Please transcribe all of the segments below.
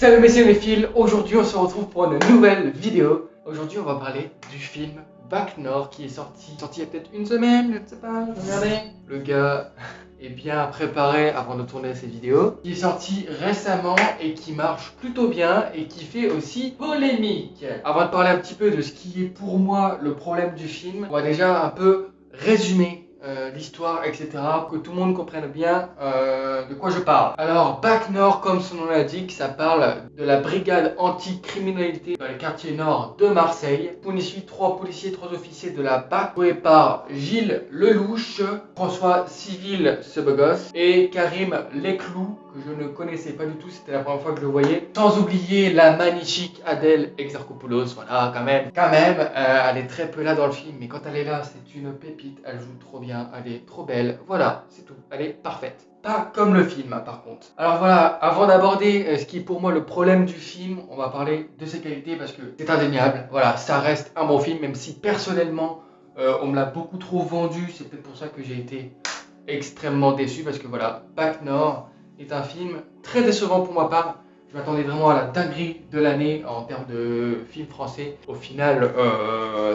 Salut mes cinéphiles, aujourd'hui on se retrouve pour une nouvelle vidéo. Aujourd'hui on va parler du film Bac Nord qui est sorti il y a peut-être une semaine, je ne sais pas, regardez. Le gars est bien préparé avant de tourner ses vidéos. Qui est sorti récemment et qui marche plutôt bien et qui fait aussi polémique. Avant de parler un petit peu de ce qui est pour moi le problème du film, on va déjà un peu résumer l'histoire, etc. Que tout le monde comprenne bien de quoi je parle. Alors, Bac Nord, comme son nom l'indique, ça parle de la brigade anti-criminalité dans le quartier nord de Marseille. On y suit 3 policiers, 3 officiers de la BAC, joués par Gilles Lelouch, François Civil, ce beau gosse, et Karim Leclou, que je ne connaissais pas du tout, c'était la première fois que je le voyais. Sans oublier la magnifique Adèle Exarchopoulos, voilà, quand même, elle est très peu là dans le film, mais quand elle est là, c'est une pépite, elle joue trop bien, elle est trop belle, voilà, c'est tout, elle est parfaite. Pas comme le film, hein, par contre. Alors voilà, avant d'aborder ce qui est pour moi le problème du film, on va parler de ses qualités parce que c'est indéniable. Voilà, ça reste un bon film, même si personnellement, on me l'a beaucoup trop vendu. C'est peut-être pour ça que j'ai été extrêmement déçu parce que voilà, Bac Nord est un film très décevant pour ma part. Je m'attendais vraiment à la dinguerie de l'année en termes de film français. Au final,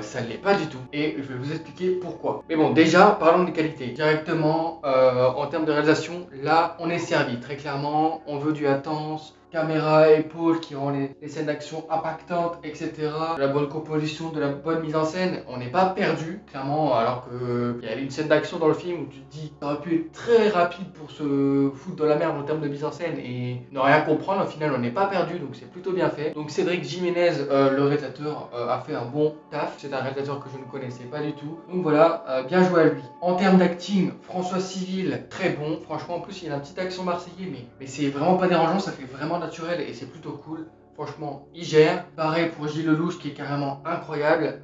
ça ne l'est pas du tout. Et je vais vous expliquer pourquoi. Mais bon, déjà, parlons des qualités. Directement, en termes de réalisation, là, on est servi. Très clairement, on veut du intense, caméra, épaules qui rend les scènes d'action impactantes, etc. De la bonne composition, de la bonne mise en scène. On n'est pas perdu, clairement, alors qu'il y avait une scène d'action dans le film où tu te dis, ça aurait pu être très rapide pour se foutre dans la merde en termes de mise en scène et ne rien comprendre. Au final, on n'est pas perdu, donc c'est plutôt bien fait. Donc Cédric Jiménez, le réalisateur, a fait un bon taf. C'est un réalisateur que je ne connaissais pas du tout. Donc voilà, bien joué à lui. En termes d'acting, François Civil, très bon. Franchement, en plus, il y a une petite accent marseillais, mais c'est vraiment pas dérangeant, ça fait vraiment naturel et c'est plutôt cool. Franchement, il gère. Pareil pour Gilles Lelouch qui est carrément incroyable.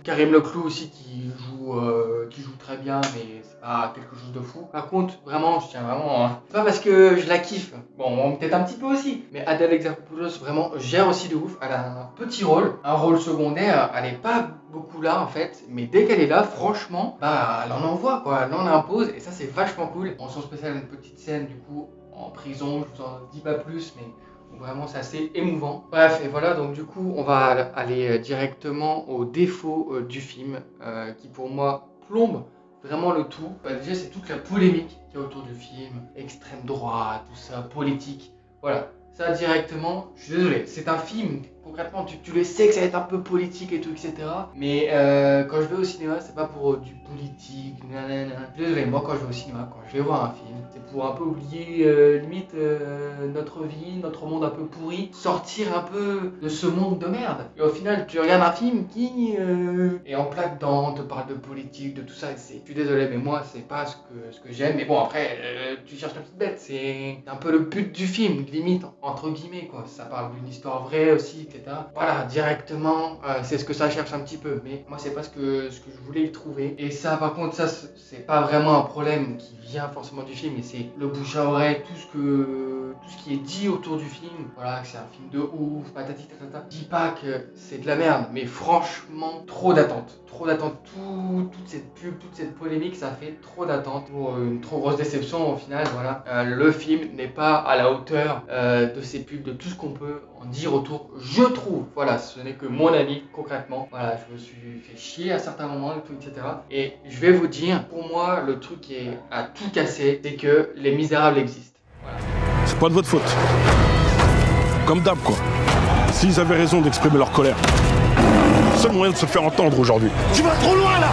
Karim Leclou aussi qui joue très bien, mais c'est pas quelque chose de fou. Par contre, vraiment, je tiens vraiment. C'est pas parce que je la kiffe. Bon, peut-être un petit peu aussi. Mais Adèle Exarchopoulos vraiment gère aussi de ouf. Elle a un petit rôle, un rôle secondaire. Elle est pas beaucoup là en fait, mais dès qu'elle est là, franchement, bah elle en envoie quoi, elle en impose et ça c'est vachement cool. Mention spéciale, une petite scène du coup en prison, je vous en dis pas plus, mais vraiment c'est assez émouvant. Bref, et voilà, donc du coup on va aller directement aux défauts du film qui pour moi plombe vraiment le tout. Déjà c'est toute la polémique qu'il y a autour du film, extrême droite, tout ça, politique, voilà. Ça directement, je suis désolé, c'est un film, concrètement tu le sais que ça va être un peu politique et tout, etc. Mais quand je vais au cinéma, c'est pas pour du politique, nanana. Je suis désolé, moi quand je vais au cinéma, quand je vais voir un film, c'est pour un peu oublier limite notre vie, notre monde un peu pourri, sortir un peu de ce monde de merde. Et au final, tu regardes un film qui est en plein dedans, te parle de politique, de tout ça, et je suis désolé, mais moi c'est pas ce que j'aime. Mais bon, après, tu cherches la petite bête, c'est un peu le but du film, limite, entre guillemets, quoi. Ça parle d'une histoire vraie aussi, etc. Voilà, directement, c'est ce que ça cherche un petit peu. Mais moi, c'est pas ce que je voulais y trouver. Et ça, par contre, ça, c'est pas vraiment un problème qui vient forcément du film, mais c'est le bouche à oreille, tout ce qui est dit autour du film. Voilà, que c'est un film de ouf, patati patata. Je dis pas que c'est de la merde, mais franchement, trop d'attentes. Trop d'attentes. Toute cette pub, toute cette polémique, ça fait trop d'attentes pour une trop grosse déception au final. Voilà, le film n'est pas à la hauteur de ces pubs, de tout ce qu'on peut en dire autour, je trouve. Voilà, ce n'est que mon avis concrètement. Voilà, je me suis fait chier à certains moments et tout, etc. Et je vais vous dire, pour moi, le truc qui est à tout casser, c'est que Les Misérables existent. Voilà. C'est pas de votre faute. Comme d'hab, quoi. S'ils avaient raison d'exprimer leur colère, seul moyen de se faire entendre aujourd'hui. Tu vas trop loin, là!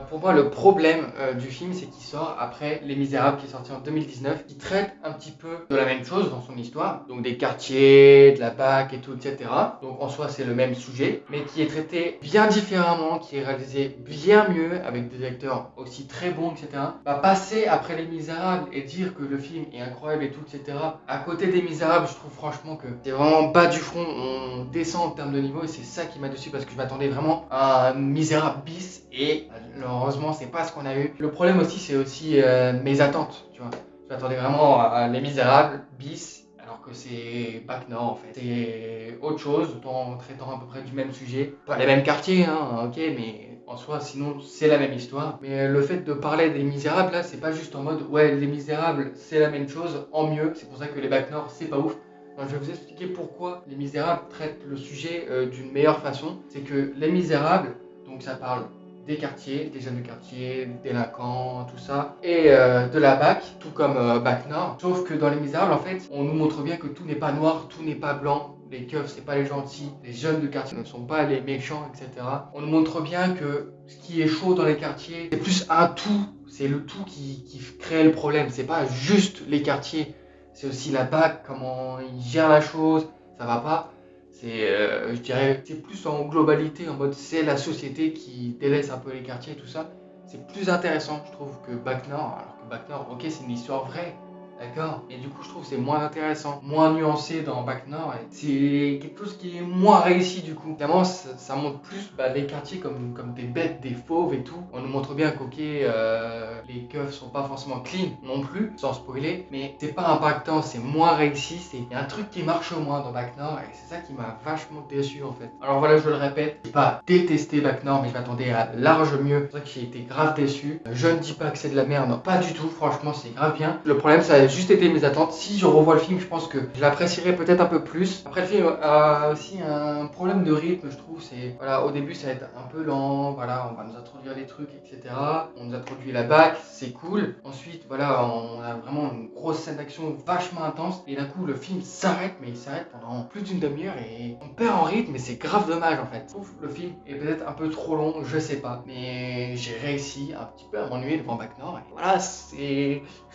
Pour moi, le problème du film, c'est qu'il sort après Les Misérables, qui est sorti en 2019, qui traite un petit peu de la même chose dans son histoire, donc des quartiers, de la BAC et tout, etc. Donc en soi, c'est le même sujet, mais qui est traité bien différemment, qui est réalisé bien mieux, avec des acteurs aussi très bons, etc. Bah, passer après Les Misérables et dire que le film est incroyable et tout, etc. À côté des Misérables, je trouve franchement que c'est vraiment bas du front, on descend en termes de niveau, et c'est ça qui m'a déçu, parce que je m'attendais vraiment à un Misérable bis, et heureusement c'est pas ce qu'on a eu. Le problème aussi c'est aussi mes attentes, tu vois. Je m'attendais vraiment à Les Misérables bis, alors alors que c'est Bac Nord en fait. C'est autre chose, tout en traitant à peu près du même sujet. Pas les mêmes quartiers, hein, ok, mais en soi, sinon, c'est la même histoire. Mais le fait de parler des Misérables, là, c'est pas juste en mode, ouais, les Misérables, c'est la même chose, en mieux. C'est pour ça que les Bac Nord, c'est pas ouf. Alors, je vais vous expliquer pourquoi les Misérables traitent le sujet d'une meilleure façon. C'est que les Misérables, donc ça parle des quartiers, des jeunes de quartier, des délinquants, tout ça, et de la BAC, tout comme Bac Nord. Sauf que dans Les Misérables, en fait, on nous montre bien que tout n'est pas noir, tout n'est pas blanc. Les keufs, c'est pas les gentils, les jeunes de quartier ne sont pas les méchants, etc. On nous montre bien que ce qui est chaud dans les quartiers, c'est plus un tout, c'est le tout qui crée le problème. C'est pas juste les quartiers, c'est aussi la BAC, comment ils gèrent la chose, ça va pas. C'est, je dirais, c'est plus en globalité, en mode c'est la société qui délaisse un peu les quartiers et tout ça. C'est plus intéressant, je trouve, que Bac Nord. Alors que Bac Nord, ok, c'est une histoire vraie, d'accord. Et du coup, je trouve que c'est moins intéressant, moins nuancé dans Bac Nord. Et c'est quelque chose qui est moins réussi du coup. Évidemment, ça montre plus les quartiers comme des bêtes, des fauves et tout. On nous montre bien qu'ok, les keufs sont pas forcément clean non plus, sans spoiler. Mais c'est pas impactant, c'est moins réussi. Il y a un truc qui marche moins dans Bac Nord et c'est ça qui m'a vachement déçu en fait. Alors voilà, je le répète, j'ai pas détesté Bac Nord, mais je m'attendais à large mieux. C'est pour ça que j'ai été grave déçu. Je ne dis pas que c'est de la merde, non, pas du tout. Franchement, c'est grave bien. Le problème, ça a juste été mes attentes. Si je revois le film, je pense que je l'apprécierais peut-être un peu plus. Après, le film a aussi un problème de rythme, je trouve. C'est voilà, au début, ça va être un peu lent. Voilà, on va nous introduire les trucs, etc. On nous introduit la BAC, c'est cool. Ensuite, voilà, on a vraiment une grosse scène d'action vachement intense. Et d'un coup, le film s'arrête, mais il s'arrête pendant plus d'une demi-heure et on perd en rythme. Et c'est grave dommage en fait. Je trouve que le film est peut-être un peu trop long, je sais pas. Mais j'ai réussi un petit peu à m'ennuyer devant Bac Nord. Et voilà,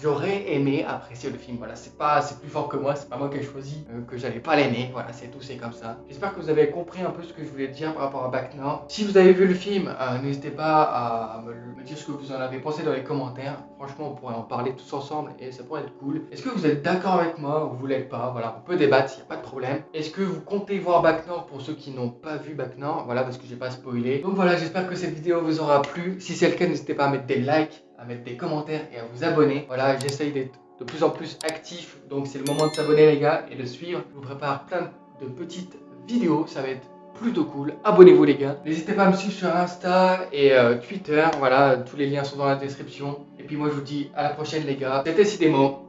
j'aurais aimé apprécier le film. Voilà, c'est plus fort que moi, c'est pas moi qui ai choisi que j'allais pas l'aimer. Voilà, c'est tout, c'est comme ça. J'espère que vous avez compris un peu ce que je voulais dire par rapport à Bac Nord. Si vous avez vu le film, n'hésitez pas à me dire ce que vous en avez pensé dans les commentaires. Franchement, on pourrait en parler tous ensemble et ça pourrait être cool. Est-ce que vous êtes d'accord avec moi ou vous l'êtes pas? Voilà, on peut débattre, il n'y a pas de problème. Est-ce que vous comptez voir Bac Nord pour ceux qui n'ont pas vu Bac Nord? Voilà, parce que j'ai pas spoilé. Donc voilà, j'espère que cette vidéo vous aura plu. Si c'est le cas, n'hésitez pas à mettre des likes, à mettre des commentaires et à vous abonner. Voilà, j'essaye d'être de plus en plus actif, donc c'est le moment de s'abonner les gars et de suivre. Je vous prépare plein de petites vidéos, ça va être plutôt cool. Abonnez-vous les gars. N'hésitez pas à me suivre sur Insta et Twitter. Voilà, tous les liens sont dans la description. Et puis moi je vous dis à la prochaine les gars. C'était Sidemo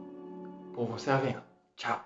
pour vous servir. Ciao.